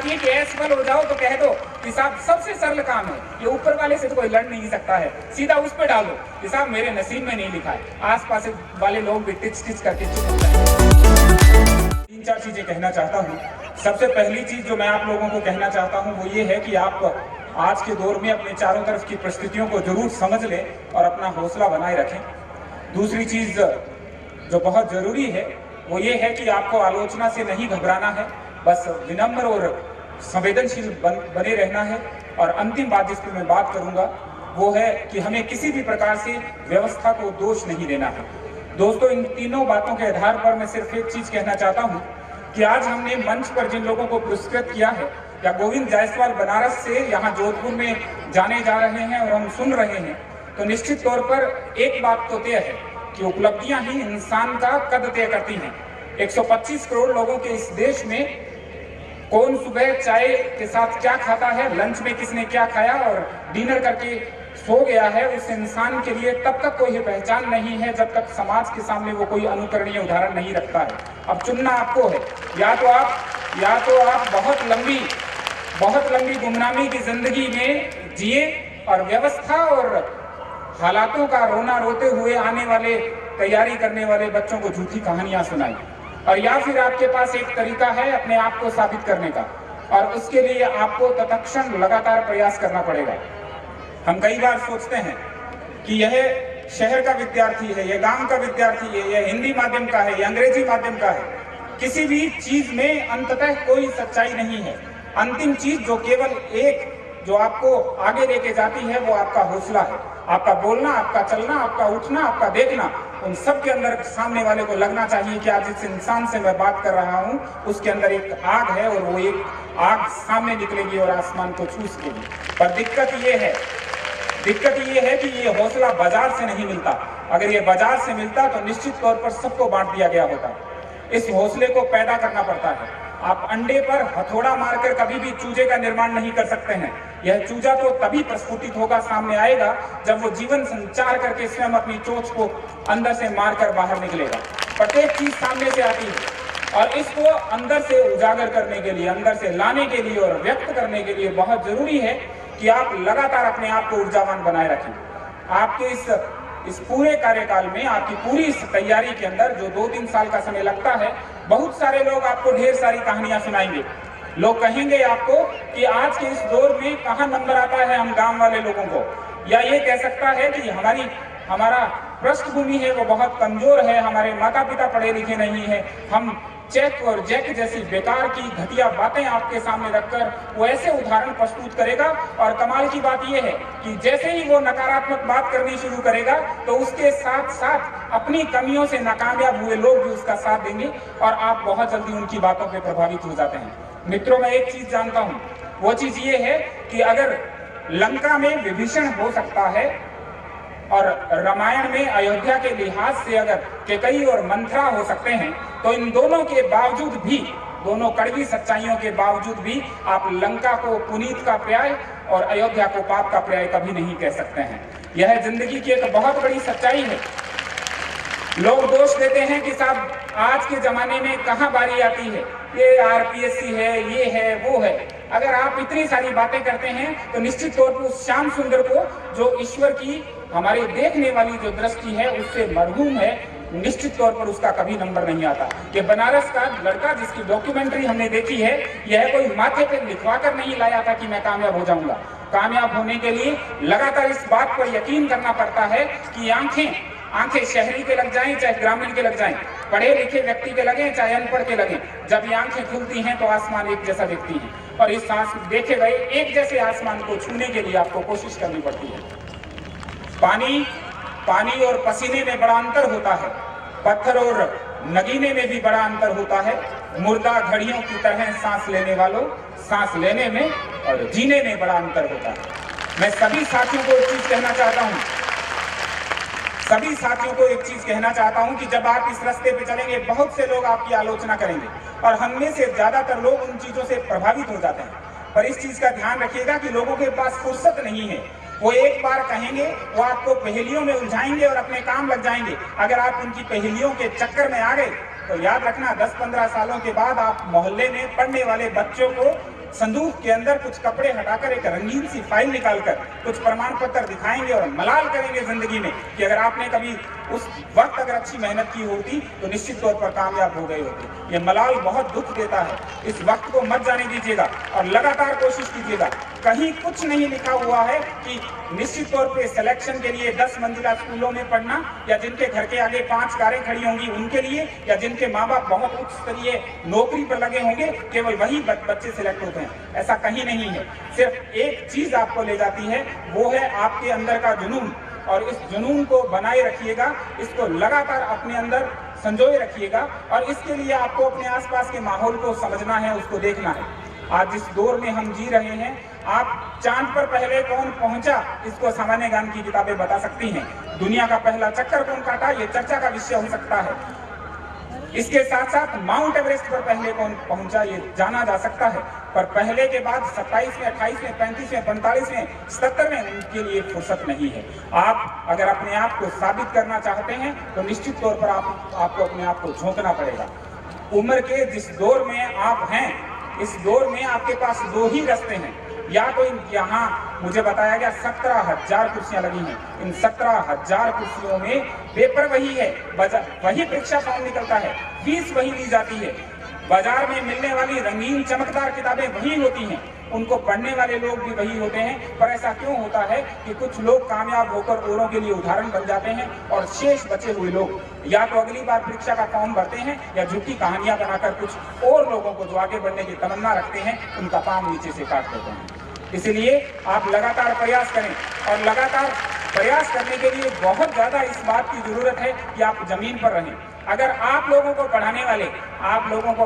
दिए कि असफल हो जाओ तो कह दो कि साहब सबसे सरल काम है, ये ऊपर वाले से तो कोई लड़ नहीं सकता है, सीधा उस पे डालो कि साहब मेरे नसीब में नहीं लिखा है। आसपास वाले लोग भी टिच टिच करके चुप हो जाए। 3-4 चीजें कहना चाहता हूँ। सबसे पहली चीज जो मैं आप लोगों को कहना चाहता हूँ वो ये है कि आप आज के दौर में अपने चारों तरफ की परिस्थितियों को जरूर समझ लें और अपना हौसला बनाए रखें। दूसरी चीज जो बहुत जरूरी है वो ये है कि आपको आलोचना से नहीं घबराना है, बस विनम्र और संवेदनशील बने रहना है। और अंतिम बात जिस पर मैं बात करूंगा वो है कि हमें किसी भी प्रकार से व्यवस्था को दोष नहीं देना है। दोस्तों, इन तीनों बातों के आधार पर मैं सिर्फ एक चीज कहना चाहता हूं कि आज हमने मंच पर जिन लोगों को पुरस्कृत किया है, या गोविंद जायसवाल बनारस से यहाँ जोधपुर में जाने जा रहे हैं और हम सुन रहे हैं, तो निश्चित तौर पर एक बात तो तय है कि उपलब्धियां ही इंसान का कद तय करती हैं। 125 करोड़ लोगों के इस देश में कौन सुबह चाय के साथ क्या खाता है, लंच में किसने क्या खाया और डिनर करके सो गया है, उस इंसान के लिए तब तक कोई पहचान नहीं है जब तक समाज के सामने वो कोई अनुकरणीय उदाहरण नहीं रखता है। अब चुनना आपको है, या तो आप बहुत लंबी गुमनामी की जिंदगी में जिए और व्यवस्था और हालातों का रोना रोते हुए आने वाले तैयारी करने वाले बच्चों को झूठी कहानियां सुनाई, और या फिर आपके पास एक तरीका है अपने आप को साबित करने का, और उसके लिए आपको तत्क्षण लगातार प्रयास करना पड़ेगा। हम कई बार सोचते हैं कि यह शहर का विद्यार्थी है, यह गांव का विद्यार्थी है, यह हिंदी माध्यम का है, यह अंग्रेजी माध्यम का है। किसी भी चीज में अंततः कोई सच्चाई नहीं है। अंतिम चीज जो केवल एक जो आपको आगे लेके जाती है वो आपका हौसला है। आपका बोलना, आपका चलना, आपका उठना, आपका देखना, उन सब के अंदर सामने वाले को लगना चाहिए कि आज जिस इंसान से मैं बात कर रहा हूँ उसके अंदर एक आग है और वो एक आग सामने निकलेगी और आसमान को छू सकेगी। पर दिक्कत ये है कि ये हौसला बाजार से नहीं मिलता। अगर ये बाजार से मिलता तो निश्चित तौर पर सबको बांट दिया गया होता। इस हौसले को पैदा करना पड़ता है। आप अंडे पर हथौड़ा मारकर कभी भी चूजे का निर्माण नहीं कर सकते हैं। यह चूजा तो तभी प्रस्फुटित होगा, सामने आएगा, जब वो जीवन संचार करके स्वयं अपनी चोंच को अंदर से मारकर बाहर निकलेगा। प्रत्येक चीज सामने से आती है और इसको अंदर से उजागर करने के लिए, अंदर से लाने के लिए और व्यक्त करने के लिए बहुत जरूरी है कि आप लगातार अपने आप को ऊर्जावान बनाए रखें। आपके इस पूरे कार्यकाल में, आपकी पूरी इस तैयारी के अंदर जो 2-3 साल का समय लगता है, बहुत सारे लोग आपको ढेर सारी कहानियां सुनाएंगे। लोग कहेंगे आपको कि आज के इस दौर में कहां नंबर आता है हम गांव वाले लोगों को, या ये कह सकता है कि हमारा पृष्ठभूमि है वो बहुत कमजोर है, हमारे माता पिता पढ़े लिखे नहीं है। हम चेक और जैक जैसी बेकार की घटिया बातें आपके सामने रखकर वो ऐसे उदाहरण प्रस्तुत करेगा, और कमाल की बात यह है कि जैसे ही वो नकारात्मक बात करनी शुरू करेगा तो उसके साथ साथ अपनी कमियों से नाकामयाब हुए लोग भी उसका साथ देंगे और आप बहुत जल्दी उनकी बातों पे प्रभावित हो जाते हैं। मित्रों, मैं एक चीज जानता हूं, वो चीज ये है कि अगर लंका में विभीषण हो सकता है और रामायण में अयोध्या के लिहाज से अगर केकई और मंथरा हो सकते हैं, तो इन दोनों के बावजूद भी, दोनों कड़वी सच्चाइयों के बावजूद भी आप लंका को पुनीत का पर्याय और अयोध्या को पाप का पर्याय कभी नहीं कह सकते हैं। यह जिंदगी की एक बहुत बड़ी सच्चाई है। लोग दोष देते हैं कि साहब आज के जमाने में कहां बारी आती है, ये आरपीएससी है, ये है, वो है। अगर आप इतनी सारी बातें करते हैं तो निश्चित तौर पर उस श्याम सुंदर को, जो ईश्वर की हमारी देखने वाली जो दृष्टि है उससे मरहूम है, निश्चित तौर पर उसका कभी नंबर नहीं आता। कि बनारस का लड़का जिसकी डॉक्यूमेंट्री हमने देखी है, यह कोई माथे पे लिखवा कर नहीं लाया था कि मैं कामयाब हो जाऊंगा। कामयाब होने के लिए लगातार इस बात पर यकीन करना पड़ता है कि आंखें शहरी के लग जाएं चाहे ग्रामीण के लग जाएं, पढ़े लिखे व्यक्ति के लगे चाहे अनपढ़ के लगे, जब ये आंखें खुलती हैं तो आसमान एक जैसा दिखती है, और इस देखे गए एक जैसे आसमान को छूने के लिए आपको कोशिश करनी पड़ती है। पानी और पसीने में बड़ा अंतर होता है, पत्थर और नगीने में भी बड़ा अंतर होता है। मुर्दा घड़ियों की तरह सांस लेने वालों, सांस लेने में और जीने में बड़ा अंतर होता है। मैं सभी साथियों को एक चीज कहना चाहता हूं कि जब आप इस रास्ते पे चलेंगे, बहुत से लोग आपकी आलोचना करेंगे और हम में से ज्यादातर लोग उन चीजों से प्रभावित हो जाते हैं। पर इस चीज का ध्यान रखिएगा कि लोगों के पास फुर्सत नहीं है। वो एक बार कहेंगे, वो आपको पहेलियों में उलझाएंगे और अपने काम लग जाएंगे। अगर आप उनकी पहेलियों के चक्कर में आ गए तो याद रखना 10-15 सालों के बाद आप मोहल्ले में पढ़ने वाले बच्चों को संदूक के अंदर कुछ कपड़े हटाकर एक रंगीन सी फाइल निकालकर कुछ प्रमाण पत्र दिखाएंगे और मलाल करेंगे जिंदगी में कि अगर आपने कभी उस वक्त अगर अच्छी मेहनत की होती तो निश्चित तौर पर कामयाब हो गए होते। ये मलाल बहुत दुख देता है। इस वक्त को मत जाने दीजिएगा और लगातार कोशिश कीजिएगा। कहीं कुछ नहीं लिखा हुआ है कि निश्चित तौर पे सिलेक्शन के लिए 10 मंजिला स्कूलों में पढ़ना, या जिनके घर के आगे 5 कारें खड़ी होंगी उनके लिए, या जिनके माँ बाप बहुत उच्च स्तरीय नौकरी पर लगे होंगे केवल वही बच्चे सिलेक्ट होते हैं। ऐसा कहीं नहीं है। सिर्फ एक चीज आपको ले जाती है, वो है आपके अंदर का जुनून, और इस जुनून को बनाए रखिएगा, इसको लगातार अपने अंदर संजोए रखिएगा। और इसके लिए आपको अपने आसपास के माहौल को समझना है, उसको देखना है। आज जिस दौर में हम जी रहे हैं, आप चांद पर पहले कौन पहुंचा इसको सामान्य ज्ञान की किताबें बता सकती हैं। दुनिया का पहला चक्कर कौन काटा, ये चर्चा का विषय हो सकता है। इसके साथ साथ माउंट एवरेस्ट पर पहले कौन पहुंचा ये जाना जा सकता है, पर पहले के बाद 27वें, 28वें, 35वें, 45वें, 77वें उनके लिए फुर्सत नहीं है। आप अगर अपने आप को साबित करना चाहते हैं तो निश्चित तौर पर आपको अपने आप को झोंकना पड़ेगा। उम्र के जिस दौर में आप हैं, इस दौर में आपके पास 2 ही रास्ते हैं। या तो यहाँ मुझे बताया गया 17,000 कुर्सियां लगी हैं। इन 17,000 कुर्सियों में पेपर वही है, वही परीक्षा फॉर्म निकलता है, फीस वही ली जाती है, बाजार में मिलने वाली रंगीन चमकदार किताबें वही होती हैं, उनको पढ़ने वाले लोग भी वही होते हैं। पर ऐसा क्यों होता है कि कुछ लोग कामयाब होकर औरों के लिए उदाहरण बन जाते हैं और शेष बचे हुए लोग या तो अगली बार परीक्षा का फॉर्म भरते हैं या झूठी कहानियां बनाकर कुछ और लोगों को जो आगे बढ़ने की तमन्ना रखते हैं उनका पांव नीचे से काट देते हैं। इसलिए आप लगातार प्रयास करें, और लगातार प्रयास करने के लिए बहुत ज्यादा इस बात की जरूरत है कि आप जमीन पर रहें। अगर आप लोगों को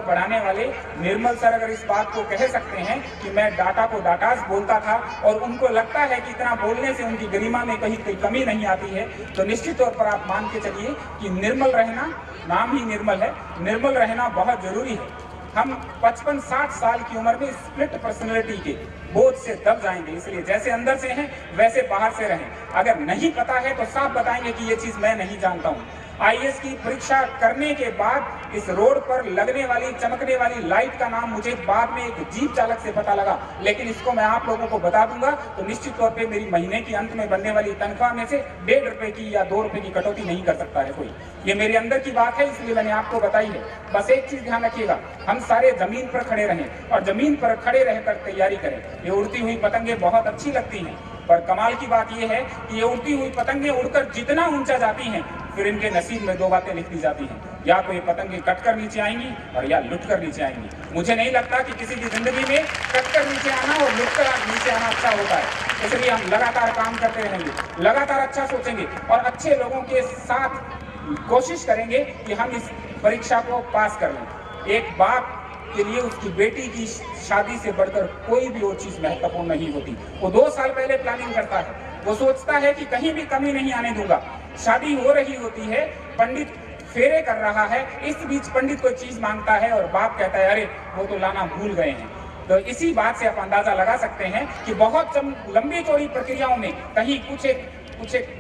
पढ़ाने वाले निर्मल सर अगर इस बात को कह सकते हैं कि मैं डाटा को डाटास बोलता था और उनको लगता है कि इतना बोलने से उनकी गरिमा में कहीं कोई कमी नहीं आती है, तो निश्चित तौर पर आप मान के चलिए कि निर्मल रहना, नाम ही निर्मल है, निर्मल रहना बहुत जरूरी है। हम 55-60 साल की उम्र में स्प्लिट पर्सनैलिटी के बोझ से दब जाएंगे। इसलिए जैसे अंदर से हैं वैसे बाहर से रहें। अगर नहीं पता है तो साफ बताएंगे कि ये चीज मैं नहीं जानता हूँ। आईएएस की परीक्षा करने के बाद इस रोड पर लगने वाली चमकने वाली लाइट का नाम मुझे बाद में एक जीप चालक से पता लगा, लेकिन इसको मैं आप लोगों को बता दूंगा तो निश्चित तौर पे मेरी महीने के अंत में बनने वाली तनख्वाह में से 1.5 रुपए की या 2 रुपए की कटौती नहीं कर सकता है कोई। ये मेरे अंदर की बात है, इसलिए मैंने आपको बताई है। बस एक चीज ध्यान रखिएगा, हम सारे जमीन पर खड़े रहें और जमीन पर खड़े रहकर तैयारी करें। ये उड़ती हुई पतंगे बहुत अच्छी लगती हैं, पर कमाल की बात यह है कि ये उड़ती हुई पतंगे उड़कर जितना ऊंचा जाती हैं, फिर इनके नसीब में 2 बातें लिख दी जाती हैं, या तो ये पतंगे कटकर नीचे आएंगी और या लुटकर नीचे आएंगी। मुझे नहीं लगता कि किसी की जिंदगी में कटकर नीचे आना और लुटकर नीचे आना अच्छा होता है। इसलिए हम लगातार काम करते रहेंगे, लगातार अच्छा सोचेंगे और अच्छे लोगों के साथ कोशिश करेंगे कि हम इस परीक्षा को पास कर लें। एक बाप के लिए उसकी बेटी की शादी से बढ़कर कोई भी और चीज महत्वपूर्ण नहीं होती। वो 2 साल पहले प्लानिंग करता है, वो सोचता है कि कहीं भी कमी नहीं आने दूंगा। शादी हो रही होती है, पंडित फेरे कर रहा है, इस बीच पंडित कोई चीज मांगता है और बाप कहता है अरे वो तो लाना भूल गए हैं। तो इसी बात से आप अंदाजा लगा सकते हैं कि बहुत लंबी चौड़ी प्रक्रियाओं में कहीं कुछ एक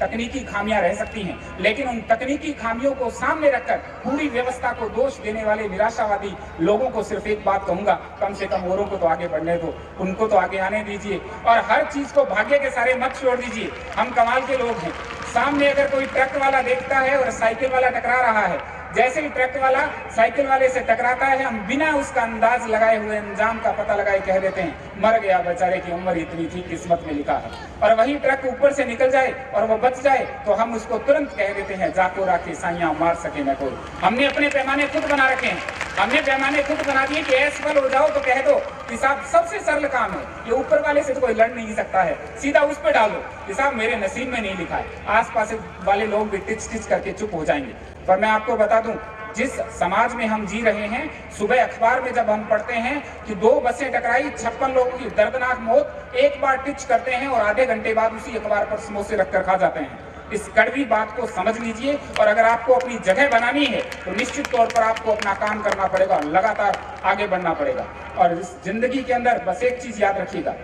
तकनीकी खामियां रह सकती हैं, लेकिन उन तकनीकी खामियों को सामने रखकर पूरी व्यवस्था को दोष देने वाले निराशावादी लोगों को सिर्फ एक बात कहूंगा, कम से कम औरों को तो आगे बढ़ने दो, उनको तो आगे आने दीजिए और हर चीज को भाग्य के सारे मत छोड़ दीजिए। हम कमाल के लोग हैं। सामने अगर कोई ट्रक वाला देखता है और साइकिल वाला टकरा रहा है, जैसे ही ट्रक वाला साइकिल वाले से टकराता है, हम बिना उसका अंदाज लगाए हुए अंजाम का पता लगाए कह देते हैं मर गया बेचारे की उम्र इतनी थी, किस्मत में लिखा है। और वही ट्रक ऊपर से निकल जाए और वो बच जाए तो हम उसको तुरंत कह देते हैं जाको राखी साइया मार सके न कोई। हमने अपने पैमाने खुद बना रखे हैं, हमने पैमाने खुद बना दिए कि असफल हो जाओ तो कह दो कि साहब सबसे सरल काम है, ये ऊपर वाले से तो कोई लड़ नहीं सकता है, सीधा उस पर डालो कि साहब मेरे नसीब में नहीं लिखा है। आसपास वाले लोग भी टिच करके चुप हो जाएंगे। पर मैं आपको बता दूं, जिस समाज में हम जी रहे हैं, सुबह अखबार में जब हम पढ़ते हैं कि 2 बसें टकराई, 56 लोगों की दर्दनाक मौत, एक बार टिच करते हैं और आधे घंटे बाद उसी अखबार पर समोसे रखकर खा जाते हैं। इस कड़वी बात को समझ लीजिए और अगर आपको अपनी जगह बनानी है तो निश्चित तौर पर आपको अपना काम करना पड़ेगा, लगातार आगे बढ़ना पड़ेगा। और इस जिंदगी के अंदर बस एक चीज याद रखिएगा,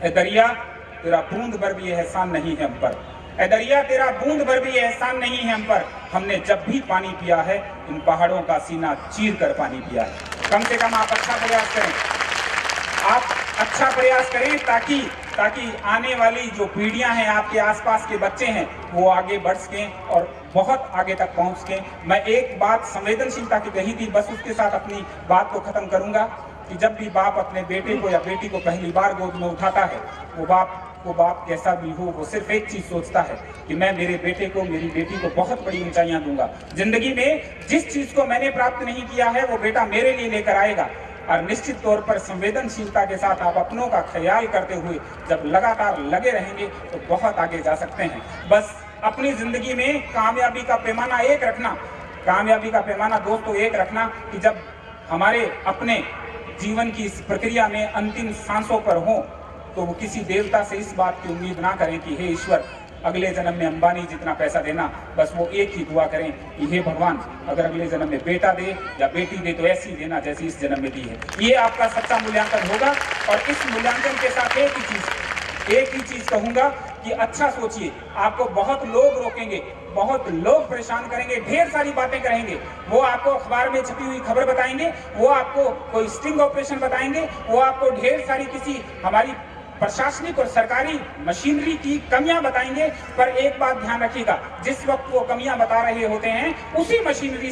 ए दरिया तेरा बूंद भर भी एहसान नहीं है हम पर, ए दरिया तेरा बूंद भर भी एहसान नहीं है हम पर। हमने जब भी पानी पिया है इन पहाड़ों का सीना चीर कर पानी पिया है। कम से कम आप अच्छा प्रयास करें, आप अच्छा प्रयास करें ताकि आने वाली जो पीढ़ियां हैं, आपके आसपास के बच्चे हैं, वो आगे बढ़ सकें और बहुत आगे तक पहुंच सकें। मैं एक बात संवेदनशीलता की कही थी, बस उसके साथ अपनी बात को खत्म करूंगा कि जब भी बाप अपने बेटे को या बेटी को पहली बार गोद में उठाता है, वो बाप कैसा भी हो, वो सिर्फ एक चीज सोचता है कि मैं मेरे बेटे को, मेरी बेटी को बहुत बड़ी ऊंचाइयां दूंगा। जिंदगी में जिस चीज को मैंने प्राप्त नहीं किया है, वो बेटा मेरे लिए लेकर आएगा। और निश्चित तौर पर संवेदनशीलता के साथ आप अपनों का ख्याल करते हुए जब लगातार लगे रहेंगे तो बहुत आगे जा सकते हैं। बस अपनी जिंदगी में कामयाबी का पैमाना एक रखना, कामयाबी का पैमाना दोस्तों एक रखना कि जब हमारे अपने जीवन की इस प्रक्रिया में अंतिम सांसों पर हो, तो वो किसी देवता से इस बात की उम्मीद ना करें कि हे ईश्वर अगले जन्म में अंबानी जितना पैसा देना। बस वो एक ही दुआ करें कि हे भगवान, अगर अगले जन्म में बेटा दे या बेटी दे तो ऐसी देना जैसी इस जन्म में दी है। ये आपका सच्चा मूल्यांकन होगा। और इस मूल्यांकन के साथ एक ही चीज कहूंगा कि अच्छा सोचिए। आपको बहुत लोग रोकेंगे, बहुत लोग परेशान करेंगे, ढेर सारी बातें करेंगे। वो आपको अखबार में छपी हुई खबर बताएंगे, वो आपको कोई स्टिंग ऑपरेशन बताएंगे, वो आपको ढेर सारी किसी हमारी प्रशासनिक और सरकारी मशीनरी की कमियां बताएंगे। पर एक बात ध्यान रखिएगा, जिस वक्त वो कमियां बता रहे होते हैं, उसी मशीनरी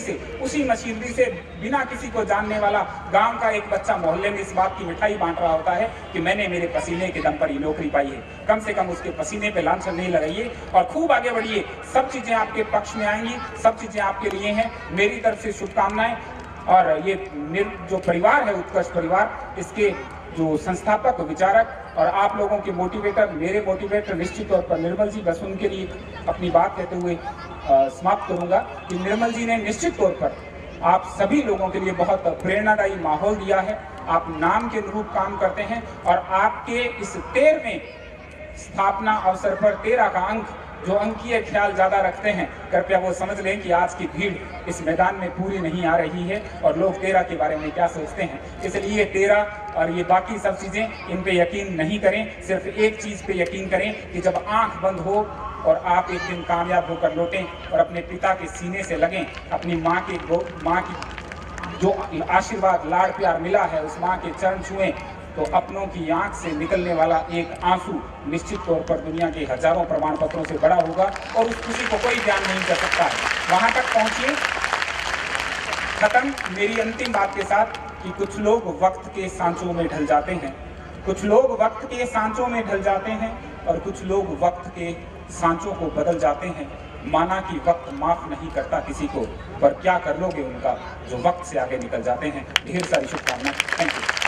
से बिना किसी को जानने वाला गांव का एक बच्चा मोहल्ले में इस बात की मिठाई बांट रहा होता है कि मैंने मेरे पसीने के दम पर ही नौकरी पाई है। कम से कम उसके पसीने पे लांछन नहीं लगाइए और खूब आगे बढ़िए। सब चीजें आपके पक्ष में आएंगी, सब चीजें आपके लिए हैं। मेरी तरफ से शुभकामनाएं। और ये जो परिवार है, उत्कर्ष परिवार, इसके जो संस्थापक, विचारक और आप लोगों के मोटिवेटर, मेरे मोटिवेटर निश्चित तौर पर निर्मल जी। बस उनके लिए अपनी बात कहते हुए समाप्त करूंगा कि निर्मल जी ने निश्चित तौर पर आप सभी लोगों के लिए बहुत प्रेरणादायी माहौल दिया है। आप नाम के अनुरूप काम करते हैं और आपके इस 13वें स्थापना अवसर पर 13 का अंक, जो अंकीय ख्याल ज्यादा रखते हैं, कृपया वो समझ लें कि आज की भीड़ इस मैदान में पूरी नहीं आ रही है और लोग 13 के बारे में क्या सोचते हैं। इसलिए 13 और ये बाकी सब चीजें, इन पे यकीन नहीं करें। सिर्फ एक चीज पे यकीन करें कि जब आंख बंद हो और आप एक दिन कामयाब होकर लौटें और अपने पिता के सीने से लगें, अपनी माँ की जो आशीर्वाद, लाड़ प्यार मिला है, उस माँ के चरण छुएं, तो अपनों की आंख से निकलने वाला एक आंसू निश्चित तौर पर दुनिया के हजारों प्रमाण पत्रों से बड़ा होगा और उस खुशी को कोई बयान नहीं कर सकता है। वहां तक पहुंचिए। खत्म मेरी अंतिम बात के साथ कि कुछ लोग वक्त के सांचों में ढल जाते हैं, कुछ लोग वक्त के सांचों में ढल जाते हैं और कुछ लोग वक्त के सांचों को बदल जाते हैं। माना कि वक्त माफ नहीं करता किसी को, पर क्या कर लोगे उनका जो वक्त से आगे निकल जाते हैं। ढेर सारी शुभकामनाएं। Thank you.